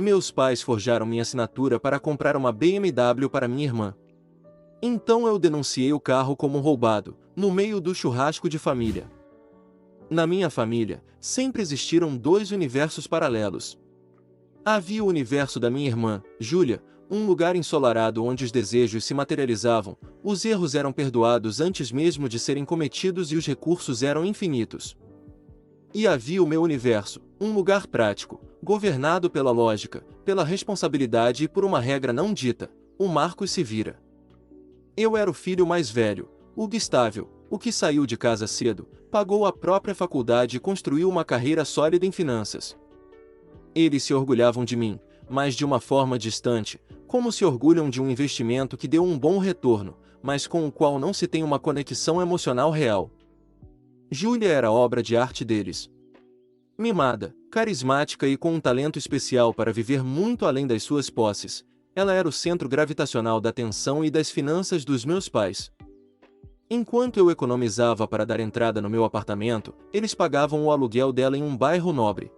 Meus pais forjaram minha assinatura para comprar uma BMW para minha irmã. Então eu denunciei o carro como roubado, no meio do churrasco de família. Na minha família, sempre existiram dois universos paralelos. Havia o universo da minha irmã, Júlia, um lugar ensolarado onde os desejos se materializavam, os erros eram perdoados antes mesmo de serem cometidos e os recursos eram infinitos. E havia o meu universo, um lugar prático, governado pela lógica, pela responsabilidade e por uma regra não dita: o Marcos se vira. Eu era o filho mais velho, o estável, o que saiu de casa cedo, pagou a própria faculdade e construiu uma carreira sólida em finanças. Eles se orgulhavam de mim, mas de uma forma distante, como se orgulham de um investimento que deu um bom retorno, mas com o qual não se tem uma conexão emocional real. Júlia era obra de arte deles. Mimada, carismática e com um talento especial para viver muito além das suas posses, ela era o centro gravitacional da atenção e das finanças dos meus pais. Enquanto eu economizava para dar entrada no meu apartamento, eles pagavam o aluguel dela em um bairro nobre.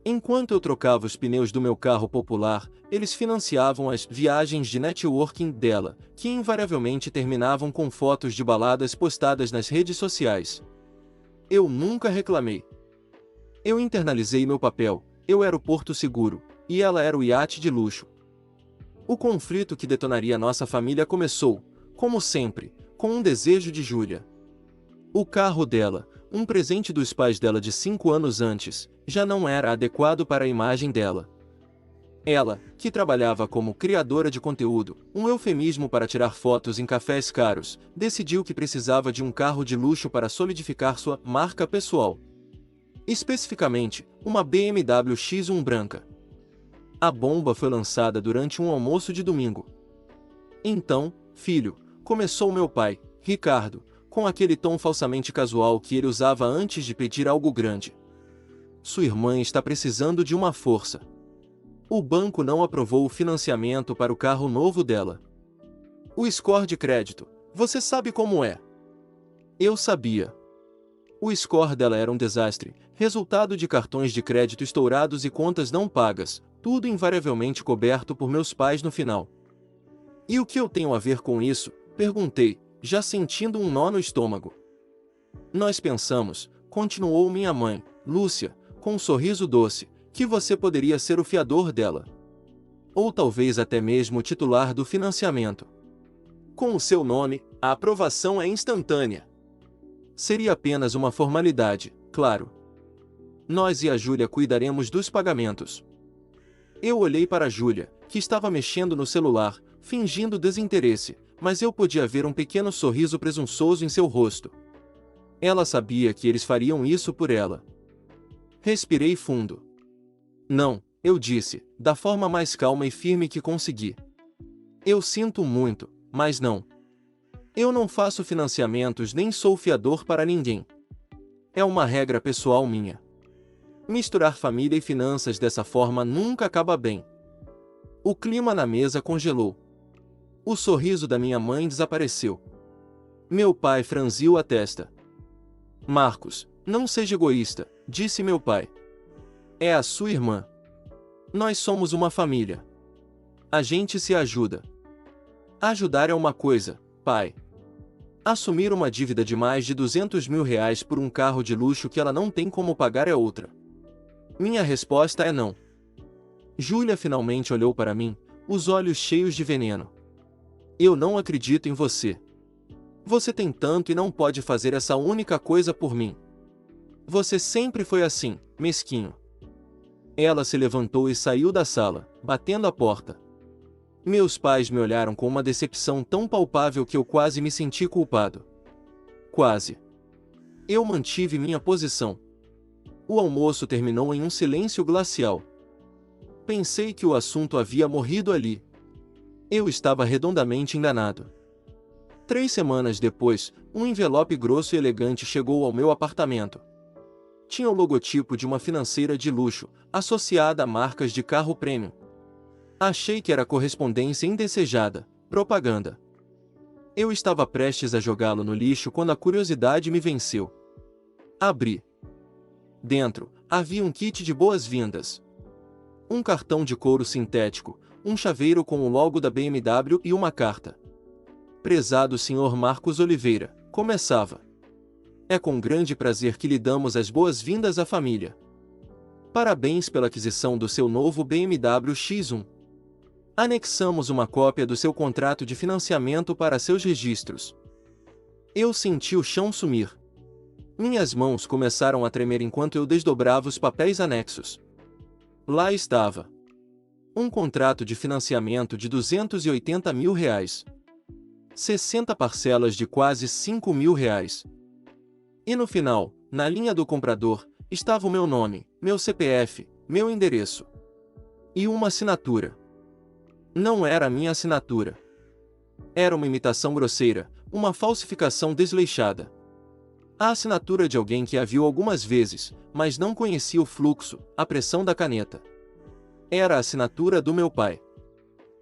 Enquanto eu trocava os pneus do meu carro popular, eles financiavam as viagens de networking dela, que invariavelmente terminavam com fotos de baladas postadas nas redes sociais. Eu nunca reclamei. Eu internalizei meu papel, eu era o porto seguro, e ela era o iate de luxo. O conflito que detonaria nossa família começou, como sempre, com um desejo de Júlia. O carro dela, um presente dos pais dela de 5 anos antes, já não era adequado para a imagem dela. Ela, que trabalhava como criadora de conteúdo, um eufemismo para tirar fotos em cafés caros, decidiu que precisava de um carro de luxo para solidificar sua marca pessoal. Especificamente, uma BMW X1 branca. A bomba foi lançada durante um almoço de domingo. Então, filho, começou meu pai, Ricardo, com aquele tom falsamente casual que ele usava antes de pedir algo grande. Sua irmã está precisando de uma força. O banco não aprovou o financiamento para o carro novo dela. O score de crédito, você sabe como é. Eu sabia. O score dela era um desastre, resultado de cartões de crédito estourados e contas não pagas, tudo invariavelmente coberto por meus pais no final. E o que eu tenho a ver com isso? Perguntei, já sentindo um nó no estômago. Nós pensamos, continuou minha mãe, Lúcia, com um sorriso doce, que você poderia ser o fiador dela. Ou talvez até mesmo o titular do financiamento. Com o seu nome, a aprovação é instantânea. Seria apenas uma formalidade, claro. Nós e a Júlia cuidaremos dos pagamentos. Eu olhei para a Júlia, que estava mexendo no celular, fingindo desinteresse, mas eu podia ver um pequeno sorriso presunçoso em seu rosto. Ela sabia que eles fariam isso por ela. Respirei fundo. Não, eu disse, da forma mais calma e firme que consegui. Eu sinto muito, mas não. Eu não faço financiamentos nem sou fiador para ninguém. É uma regra pessoal minha. Misturar família e finanças dessa forma nunca acaba bem. O clima na mesa congelou. O sorriso da minha mãe desapareceu. Meu pai franziu a testa. Marcos, não seja egoísta, disse meu pai. É a sua irmã. Nós somos uma família. A gente se ajuda. Ajudar é uma coisa, pai. Assumir uma dívida de mais de R$ 200 mil por um carro de luxo que ela não tem como pagar é outra. Minha resposta é não. Júlia finalmente olhou para mim, os olhos cheios de veneno. Eu não acredito em você. Você tem tanto e não pode fazer essa única coisa por mim. Você sempre foi assim, mesquinho. Ela se levantou e saiu da sala, batendo a porta. Meus pais me olharam com uma decepção tão palpável que eu quase me senti culpado. Quase. Eu mantive minha posição. O almoço terminou em um silêncio glacial. Pensei que o assunto havia morrido ali. Eu estava redondamente enganado. 3 semanas depois, um envelope grosso e elegante chegou ao meu apartamento. Tinha o logotipo de uma financeira de luxo, associada a marcas de carro premium. Achei que era correspondência indesejada, propaganda. Eu estava prestes a jogá-lo no lixo quando a curiosidade me venceu. Abri. Dentro, havia um kit de boas-vindas. um cartão de couro sintético, um chaveiro com o logo da BMW e uma carta. Prezado Sr. Marcos Oliveira, começava. É com grande prazer que lhe damos as boas-vindas à família. Parabéns pela aquisição do seu novo BMW X1. Anexamos uma cópia do seu contrato de financiamento para seus registros. Eu senti o chão sumir. Minhas mãos começaram a tremer enquanto eu desdobrava os papéis anexos. Lá estava. Um contrato de financiamento de R$280 mil. 60 parcelas de quase R$5 mil. E no final, na linha do comprador, estava o meu nome, meu CPF, meu endereço. E uma assinatura. Não era a minha assinatura. Era uma imitação grosseira, uma falsificação desleixada. A assinatura de alguém que a viu algumas vezes, mas não conhecia o fluxo, a pressão da caneta. Era a assinatura do meu pai.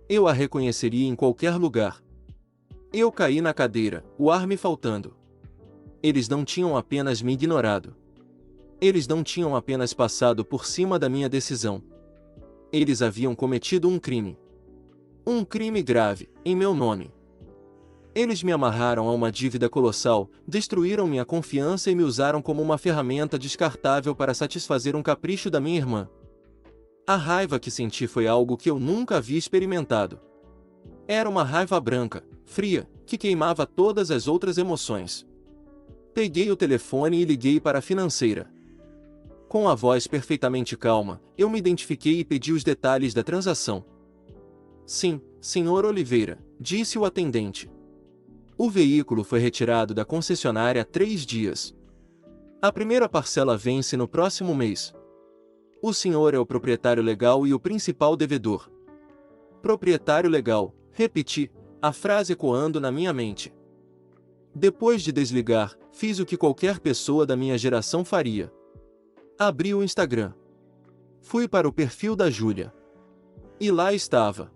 Eu a reconheceria em qualquer lugar. Eu caí na cadeira, o ar me faltando. Eles não tinham apenas me ignorado. Eles não tinham apenas passado por cima da minha decisão. Eles haviam cometido um crime. Um crime grave, em meu nome. Eles me amarraram a uma dívida colossal, destruíram minha confiança e me usaram como uma ferramenta descartável para satisfazer um capricho da minha irmã. A raiva que senti foi algo que eu nunca havia experimentado. Era uma raiva branca, fria, que queimava todas as outras emoções. Peguei o telefone e liguei para a financeira. Com a voz perfeitamente calma, eu me identifiquei e pedi os detalhes da transação. Sim, Sr. Oliveira, disse o atendente. O veículo foi retirado da concessionária há 3 dias. A primeira parcela vence no próximo mês. O senhor é o proprietário legal e o principal devedor. Proprietário legal, repeti, a frase ecoando na minha mente. Depois de desligar, fiz o que qualquer pessoa da minha geração faria. Abri o Instagram. Fui para o perfil da Júlia. E lá estava.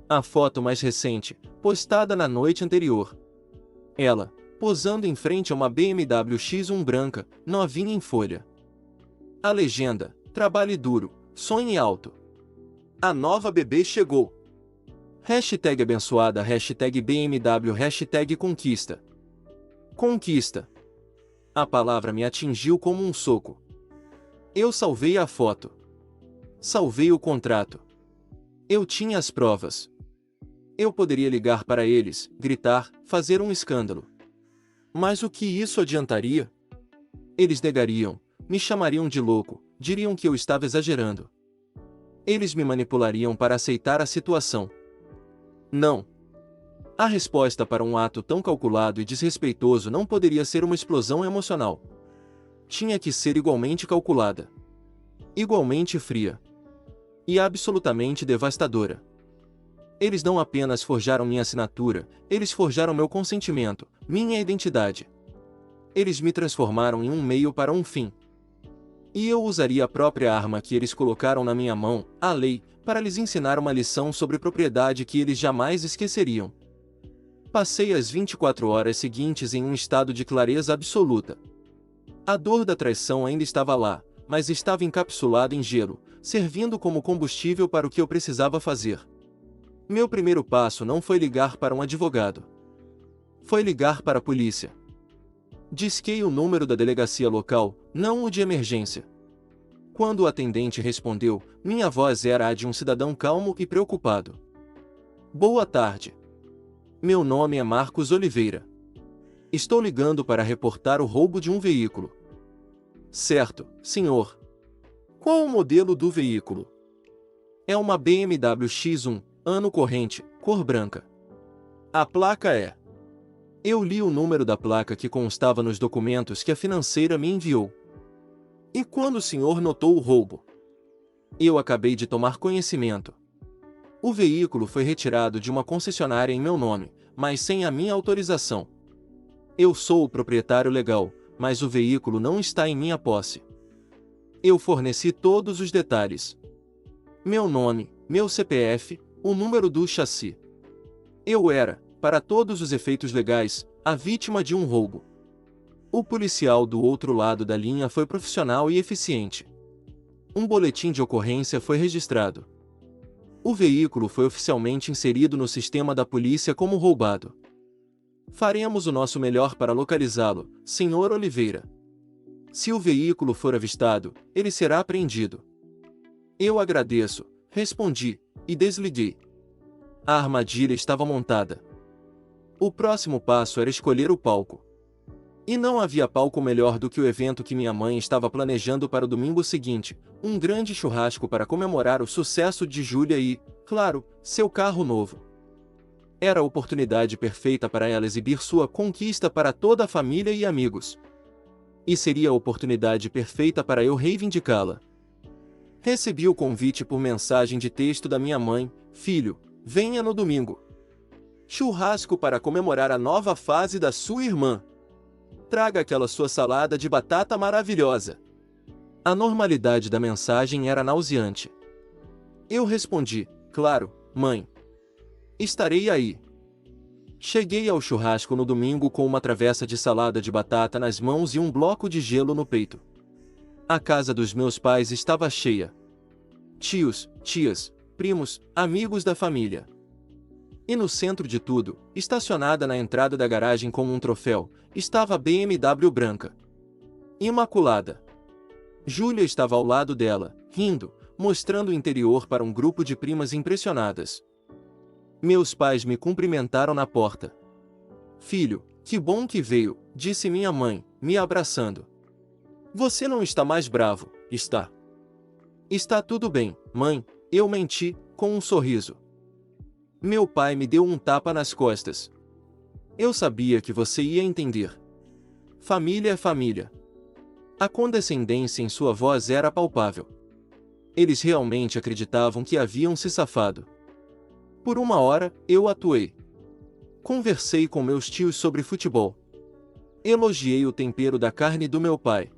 A foto mais recente, postada na noite anterior. Ela, posando em frente a uma BMW X1 branca, novinha em folha. A legenda, trabalhe duro, sonhe alto. A nova bebê chegou. Hashtag abençoada, hashtag BMW, hashtag conquista. Conquista. A palavra me atingiu como um soco. Eu salvei a foto. Salvei o contrato. Eu tinha as provas. Eu poderia ligar para eles, gritar, fazer um escândalo. Mas o que isso adiantaria? Eles negariam, me chamariam de louco, diriam que eu estava exagerando. Eles me manipulariam para aceitar a situação. Não. A resposta para um ato tão calculado e desrespeitoso não poderia ser uma explosão emocional. Tinha que ser igualmente calculada. Igualmente fria. E absolutamente devastadora. Eles não apenas forjaram minha assinatura, eles forjaram meu consentimento, minha identidade. Eles me transformaram em um meio para um fim. E eu usaria a própria arma que eles colocaram na minha mão, a lei, para lhes ensinar uma lição sobre propriedade que eles jamais esqueceriam. Passei as 24 horas seguintes em um estado de clareza absoluta. A dor da traição ainda estava lá, mas estava encapsulada em gelo, servindo como combustível para o que eu precisava fazer. Meu primeiro passo não foi ligar para um advogado. Foi ligar para a polícia. Disquei o número da delegacia local, não o de emergência. Quando o atendente respondeu, minha voz era a de um cidadão calmo e preocupado. Boa tarde. Meu nome é Marcos Oliveira. Estou ligando para reportar o roubo de um veículo. Certo, senhor. Qual o modelo do veículo? É uma BMW X1, ano corrente, cor branca. A placa é... Eu li o número da placa que constava nos documentos que a financeira me enviou. E quando o senhor notou o roubo? Eu acabei de tomar conhecimento. O veículo foi retirado de uma concessionária em meu nome, mas sem a minha autorização. Eu sou o proprietário legal, mas o veículo não está em minha posse. Eu forneci todos os detalhes. Meu nome, meu CPF, o número do chassi. Eu era, para todos os efeitos legais, a vítima de um roubo. O policial do outro lado da linha foi profissional e eficiente. Um boletim de ocorrência foi registrado. O veículo foi oficialmente inserido no sistema da polícia como roubado. Faremos o nosso melhor para localizá-lo, Sr. Oliveira. Se o veículo for avistado, ele será apreendido. Eu agradeço, respondi, e desliguei. A armadilha estava montada. O próximo passo era escolher o palco. E não havia palco melhor do que o evento que minha mãe estava planejando para o domingo seguinte, um grande churrasco para comemorar o sucesso de Júlia e, claro, seu carro novo. Era a oportunidade perfeita para ela exibir sua conquista para toda a família e amigos. E seria a oportunidade perfeita para eu reivindicá-la. Recebi o convite por mensagem de texto da minha mãe: filho, venha no domingo. Churrasco para comemorar a nova fase da sua irmã. Traga aquela sua salada de batata maravilhosa. A normalidade da mensagem era nauseante. Eu respondi: claro, mãe. Estarei aí. Cheguei ao churrasco no domingo com uma travessa de salada de batata nas mãos e um bloco de gelo no peito. A casa dos meus pais estava cheia. Tios, tias, primos, amigos da família. E no centro de tudo, estacionada na entrada da garagem como um troféu, estava a BMW branca. Imaculada. Júlia estava ao lado dela, rindo, mostrando o interior para um grupo de primas impressionadas. Meus pais me cumprimentaram na porta. Filho, que bom que veio, disse minha mãe, me abraçando. Você não está mais bravo, está? Está tudo bem, mãe, eu menti, com um sorriso. Meu pai me deu um tapa nas costas. Eu sabia que você ia entender. Família é família. A condescendência em sua voz era palpável. Eles realmente acreditavam que haviam se safado. Por uma hora, eu atuei. Conversei com meus tios sobre futebol. Elogiei o tempero da carne do meu pai.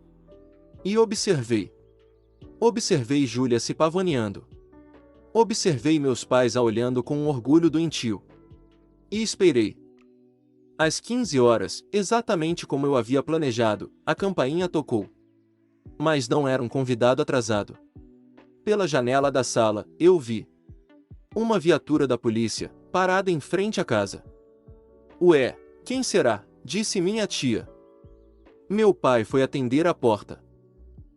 E observei. Observei Júlia se pavoneando. Observei meus pais a olhando com orgulho doentio. E esperei. Às 15 horas, exatamente como eu havia planejado, a campainha tocou. Mas não era um convidado atrasado. Pela janela da sala, eu vi uma viatura da polícia, parada em frente à casa. Ué, quem será? Disse minha tia. Meu pai foi atender a porta.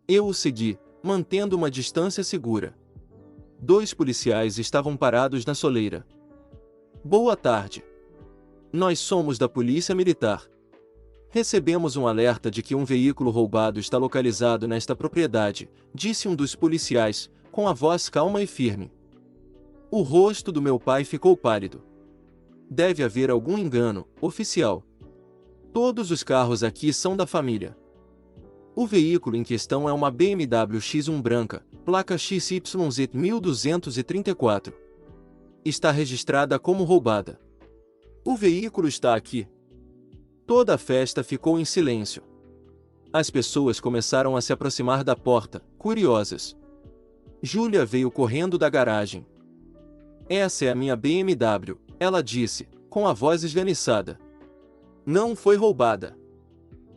Eu o segui, mantendo uma distância segura. 2 policiais estavam parados na soleira. Boa tarde. Nós somos da Polícia Militar. Recebemos um alerta de que um veículo roubado está localizado nesta propriedade, disse um dos policiais, com a voz calma e firme. O rosto do meu pai ficou pálido. Deve haver algum engano, oficial. Todos os carros aqui são da família. O veículo em questão é uma BMW X1 branca, placa XYZ 1234. Está registrada como roubada. O veículo está aqui. Toda a festa ficou em silêncio. As pessoas começaram a se aproximar da porta, curiosas. Júlia veio correndo da garagem. Essa é a minha BMW, ela disse, com a voz esganiçada. Não foi roubada.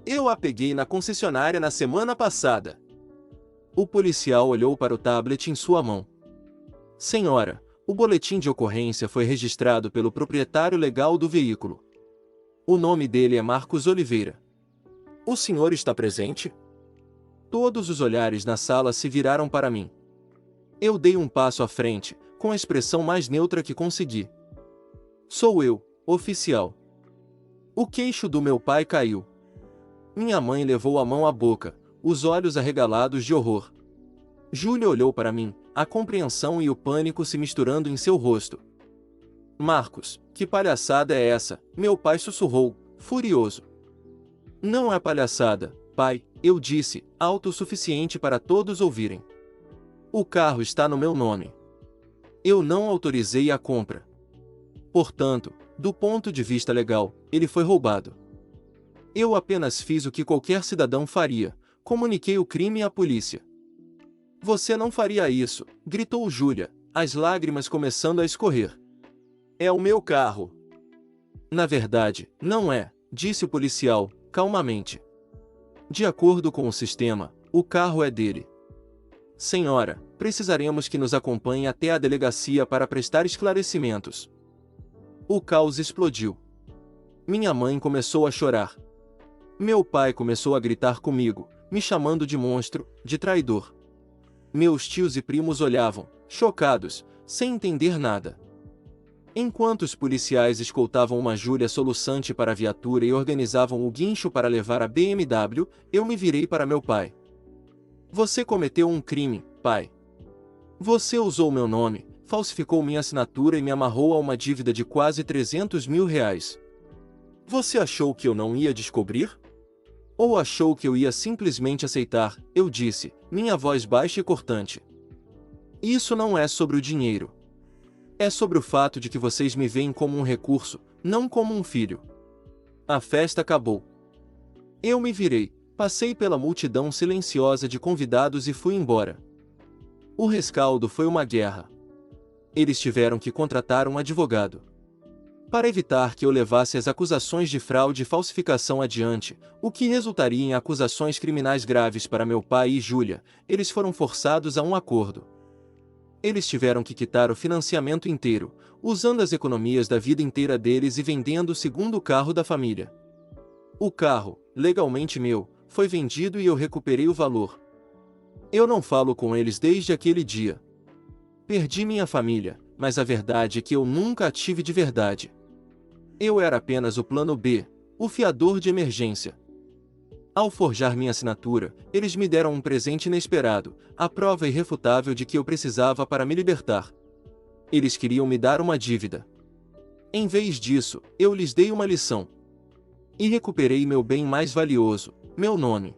Eu a peguei na concessionária na semana passada. O policial olhou para o tablet em sua mão. Senhora, o boletim de ocorrência foi registrado pelo proprietário legal do veículo. O nome dele é Marcos Oliveira. O senhor está presente? Todos os olhares na sala se viraram para mim. Eu dei um passo à frente, com a expressão mais neutra que consegui. Sou eu, oficial. O queixo do meu pai caiu. Minha mãe levou a mão à boca, os olhos arregalados de horror. Júlia olhou para mim, a compreensão e o pânico se misturando em seu rosto. Marcos, que palhaçada é essa? Meu pai sussurrou, furioso. Não é palhaçada, pai, eu disse, alto o suficiente para todos ouvirem. O carro está no meu nome. Eu não autorizei a compra. Portanto, do ponto de vista legal, ele foi roubado. Eu apenas fiz o que qualquer cidadão faria, comuniquei o crime à polícia. Você não faria isso, gritou Júlia, as lágrimas começando a escorrer. É o meu carro. Na verdade, não é, disse o policial, calmamente. De acordo com o sistema, o carro é dele. Senhora, precisaremos que nos acompanhe até a delegacia para prestar esclarecimentos. O caos explodiu. Minha mãe começou a chorar. Meu pai começou a gritar comigo, me chamando de monstro, de traidor. Meus tios e primos olhavam, chocados, sem entender nada. Enquanto os policiais escoltavam uma Júlia soluçante para a viatura e organizavam o guincho para levar a BMW, eu me virei para meu pai. Você cometeu um crime, pai. Você usou meu nome, falsificou minha assinatura e me amarrou a uma dívida de quase 300 mil reais. Você achou que eu não ia descobrir? Ou achou que eu ia simplesmente aceitar? Eu disse, minha voz baixa e cortante. Isso não é sobre o dinheiro. É sobre o fato de que vocês me veem como um recurso, não como um filho. A festa acabou. Eu me virei, passei pela multidão silenciosa de convidados e fui embora. O rescaldo foi uma guerra. Eles tiveram que contratar um advogado. Para evitar que eu levasse as acusações de fraude e falsificação adiante, o que resultaria em acusações criminais graves para meu pai e Júlia, eles foram forçados a um acordo. Eles tiveram que quitar o financiamento inteiro, usando as economias da vida inteira deles e vendendo o segundo carro da família. O carro, legalmente meu, foi vendido e eu recuperei o valor. Eu não falo com eles desde aquele dia. Perdi minha família, mas a verdade é que eu nunca a tive de verdade. Eu era apenas o plano B, o fiador de emergência. Ao forjar minha assinatura, eles me deram um presente inesperado, a prova irrefutável de que eu precisava para me libertar. Eles queriam me dar uma dívida. Em vez disso, eu lhes dei uma lição. E recuperei meu bem mais valioso, meu nome.